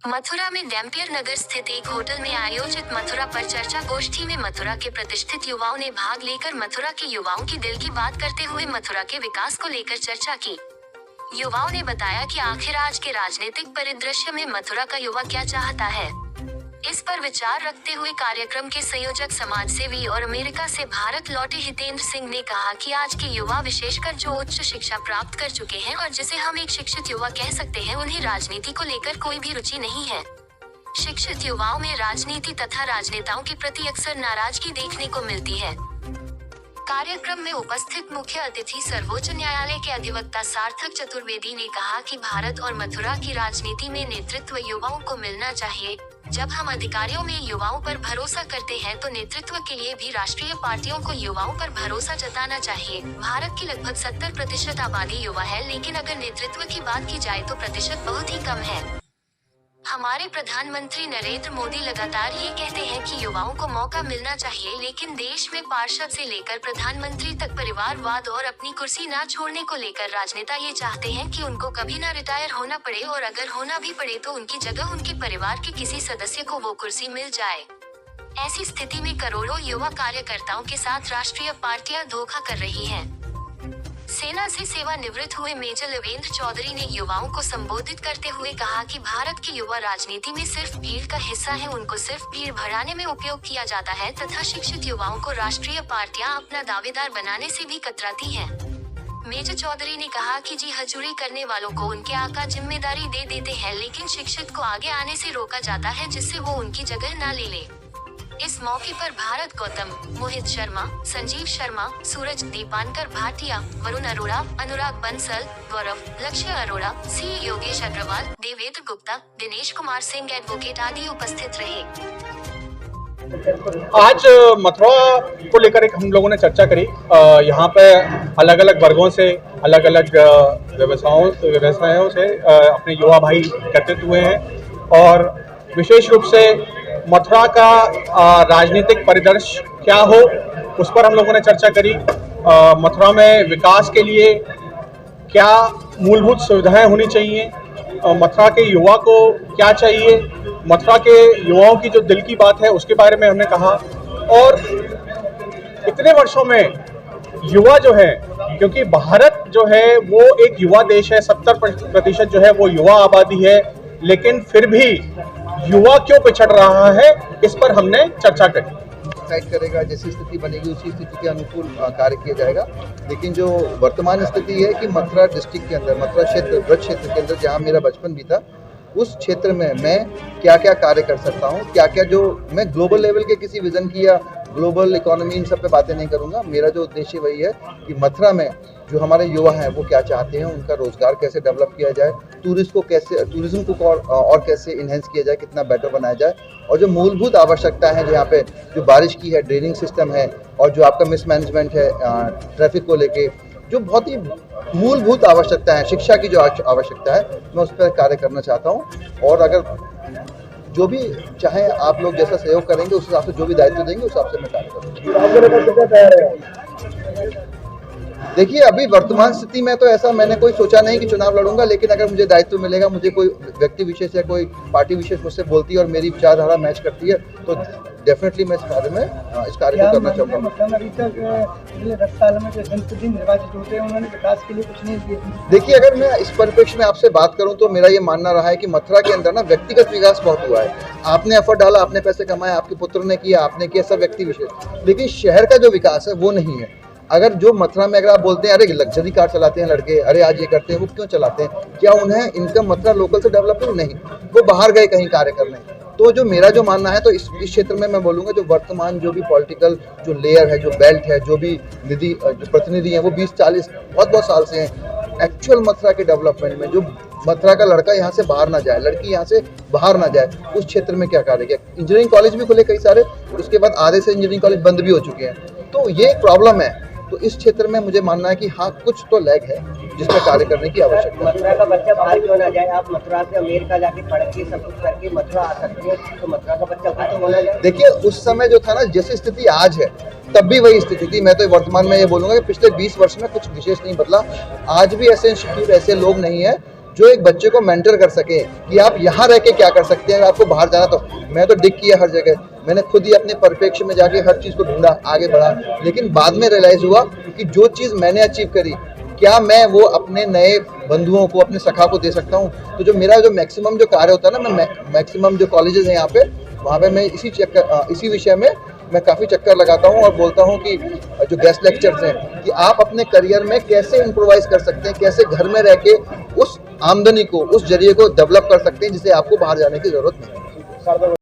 मथुरा में डैम्पियर नगर स्थित एक होटल में आयोजित मथुरा पर चर्चा गोष्ठी में मथुरा के प्रतिष्ठित युवाओं ने भाग लेकर मथुरा के युवाओं की दिल की बात करते हुए मथुरा के विकास को लेकर चर्चा की। युवाओं ने बताया कि आखिर आज के राजनीतिक परिदृश्य में मथुरा का युवा क्या चाहता है। इस पर विचार रखते हुए कार्यक्रम के संयोजक समाजसेवी और अमेरिका से भारत लौटे हितेंद्र सिंह ने कहा कि आज के युवा विशेषकर जो उच्च शिक्षा प्राप्त कर चुके हैं और जिसे हम एक शिक्षित युवा कह सकते हैं, उन्हें राजनीति को लेकर कोई भी रुचि नहीं है। शिक्षित युवाओं में राजनीति तथा राजनेताओं के प्रति अक्सर नाराजगी देखने को मिलती है। कार्यक्रम में उपस्थित मुख्य अतिथि सर्वोच्च न्यायालय के अधिवक्ता सार्थक चतुर्वेदी ने कहा कि भारत और मथुरा की राजनीति में नेतृत्व युवाओं को मिलना चाहिए। जब हम अधिकारियों में युवाओं पर भरोसा करते हैं तो नेतृत्व के लिए भी राष्ट्रीय पार्टियों को युवाओं पर भरोसा जताना चाहिए। भारत की लगभग 70% आबादी युवा है, लेकिन अगर नेतृत्व की बात की जाए तो प्रतिशत बहुत ही कम है। हमारे प्रधानमंत्री नरेंद्र मोदी लगातार ये कहते हैं कि युवाओं को मौका मिलना चाहिए, लेकिन देश में पार्षद से लेकर प्रधानमंत्री तक परिवारवाद और अपनी कुर्सी ना छोड़ने को लेकर राजनेता ये चाहते हैं कि उनको कभी ना रिटायर होना पड़े, और अगर होना भी पड़े तो उनकी जगह उनके परिवार के किसी सदस्य को वो कुर्सी मिल जाए। ऐसी स्थिति में करोड़ों युवा कार्यकर्ताओं के साथ राष्ट्रीय पार्टियां धोखा कर रही हैं। सेना से सेवानिवृत्त हुए मेजर लवेंद्र चौधरी ने युवाओं को संबोधित करते हुए कहा कि भारत के युवा राजनीति में सिर्फ भीड़ का हिस्सा है, उनको सिर्फ भीड़ भराने में उपयोग किया जाता है तथा शिक्षित युवाओं को राष्ट्रीय पार्टियां अपना दावेदार बनाने से भी कतराती हैं। मेजर चौधरी ने कहा कि जी हजूरी करने वालों को उनके आका जिम्मेदारी दे देते हैं, लेकिन शिक्षित को आगे आने से रोका जाता है जिससे वो उनकी जगह न ले ले। इस मौके पर भारत गौतम, मोहित शर्मा, संजीव शर्मा, सूरज दीपानकर भाटिया, वरुण अरोड़ा, अनुराग बंसल, गौरव, लक्ष्य अरोड़ा, सी योगेश अग्रवाल, देवेंद्र गुप्ता, दिनेश कुमार सिंह एडवोकेट आदि उपस्थित रहे। आज मथुरा को लेकर एक हम लोगों ने चर्चा करी। यहाँ पे अलग अलग वर्गों से, अलग अलग व्यवसायों से अपने युवा भाई एकत्रित हुए हैं और विशेष रूप से मथुरा का राजनीतिक परिदृश्य क्या हो उस पर हम लोगों ने चर्चा करी। मथुरा में विकास के लिए क्या मूलभूत सुविधाएं होनी चाहिए, मथुरा के युवा को क्या चाहिए, मथुरा के युवाओं की जो दिल की बात है उसके बारे में हमने कहा। और इतने वर्षों में युवा जो है, क्योंकि भारत जो है वो एक युवा देश है, 70% जो है वो युवा आबादी है, लेकिन फिर भी युवा क्यों पिछड़ रहा है, इस पर हमने चर्चा करी। डिसाइड करेगा, जैसी स्थिति बनेगी उसी स्थिति के अनुकूल कार्य किया जाएगा। लेकिन जो वर्तमान स्थिति है कि मथुरा डिस्ट्रिक्ट के अंदर, मथुरा क्षेत्र, ब्रज क्षेत्र के अंदर जहाँ मेरा बचपन बीता, उस क्षेत्र में मैं क्या क्या कार्य कर सकता हूँ, क्या क्या जो मैं ग्लोबल लेवल के किसी विजन की या ग्लोबल इकोनॉमी इन सब पे बातें नहीं करूँगा। मेरा जो उद्देश्य वही है कि मथुरा में जो हमारे युवा हैं वो क्या चाहते हैं, उनका रोजगार कैसे डेवलप किया जाए, टूरिज्म को और कैसे इन्हेंस किया जाए, कितना बेटर बनाया जाए, और जो मूलभूत आवश्यकता है जहाँ पे जो बारिश की है, ड्रेनिंग सिस्टम है, और जो आपका मिसमैनेजमेंट है ट्रैफिक को लेके, जो बहुत ही मूलभूत आवश्यकता है, शिक्षा की जो आवश्यकता है, मैं उस पर कार्य करना चाहता हूँ। और अगर जो भी चाहे आप लोग जैसा सहयोग करेंगे उस हिसाब से, जो भी दायित्व देंगे उस हिसाब से मैं कार्य करूँगा। देखिए, अभी वर्तमान स्थिति में तो ऐसा मैंने कोई सोचा नहीं कि चुनाव लड़ूंगा, लेकिन अगर मुझे दायित्व मिलेगा, मुझे कोई व्यक्ति विशेष या कोई पार्टी विशेष मुझसे बोलती है और मेरी विचारधारा मैच करती है, तो डेफिनेटली मैं इस कार्य को करना चाहूँगा। पिछले 10 साल में जो जनप्रतिनिधि निर्वाचित होते हैं उन्होंने विकास के लिए कुछ नहीं किया। देखिए, अगर मैं इस परिप्रेक्ष्य में आपसे बात करूं तो मेरा ये मानना रहा है कि मथुरा के अंदर ना व्यक्तिगत विकास बहुत हुआ है। आपने एफर्ट डाला, आपने पैसे कमाए, आपके पुत्र ने किया, आपने किया, सब व्यक्ति विशेष, लेकिन शहर का जो विकास है वो नहीं है। अगर जो मथुरा में अगर आप बोलते हैं अरे लग्जरी कार चलाते हैं लड़के, अरे आज ये करते हैं, वो क्यों चलाते हैं? क्या उन्हें इनकम मथुरा लोकल से डेवलप नहीं, वो बाहर गए कहीं कार्य करने। तो जो मेरा जो मानना है, तो इस क्षेत्र में मैं बोलूँगा जो वर्तमान जो भी पॉलिटिकल जो लेयर है, जो बेल्ट है, जो भी निधि जो प्रतिनिधि हैं, वो 20-40 बहुत साल से हैं। एक्चुअल मथुरा के डेवलपमेंट में जो मथुरा का लड़का यहाँ से बाहर ना जाए, लड़की यहाँ से बाहर ना जाए, उस क्षेत्र में क्या कार्य किया। इंजीनियरिंग कॉलेज भी खुले कई सारे, उसके बाद आधे से इंजीनियरिंग कॉलेज बंद भी हो चुके हैं, तो ये एक प्रॉब्लम है। तो इस क्षेत्र में मुझे मानना है कि हाँ, कुछ तो लैग है जिस पर कार्य करने की आवश्यकता है। मथुरा का बच्चा बाहर क्यों ना जाए? आप मथुरा से अमेरिका जाके पढ़ के सब कुछ करके मथुरा आ सकते हैं, तो मथुरा का बच्चा बाहर क्यों होना जाए? देखिए, उस समय जो था ना, जैसी स्थिति आज है तब भी वही स्थिति थी। मैं तो वर्तमान में ये बोलूँगा कि पिछले 20 वर्ष में कुछ विशेष नहीं बदला। आज भी ऐसे इंस्टीट्यूट, ऐसे लोग नहीं है जो एक बच्चे को मेंटर कर सके कि आप यहाँ रह के क्या कर सकते हैं, आपको बाहर जाना। तो मैं तो डिग किया हर जगह, मैंने खुद ही अपने परिप्रेक्ष्य में जाके हर चीज़ को ढूंढा, आगे बढ़ा, लेकिन बाद में रियलाइज़ हुआ कि जो चीज़ मैंने अचीव करी क्या मैं वो अपने नए बंधुओं को, अपने सखा को दे सकता हूँ। तो जो मेरा जो मैक्सिमम जो कार्य होता है ना, मैं मैक्सिमम जो कॉलेजेस हैं यहाँ पे, वहाँ पे मैं इसी विषय में मैं काफ़ी चक्कर लगाता हूँ और बोलता हूँ कि जो गेस्ट लेक्चर्स हैं कि आप अपने करियर में कैसे इम्प्रोवाइज कर सकते हैं, कैसे घर में रह के उस आमदनी को, उस जरिए को डेवलप कर सकते हैं जिससे आपको बाहर जाने की ज़रूरत नहीं है।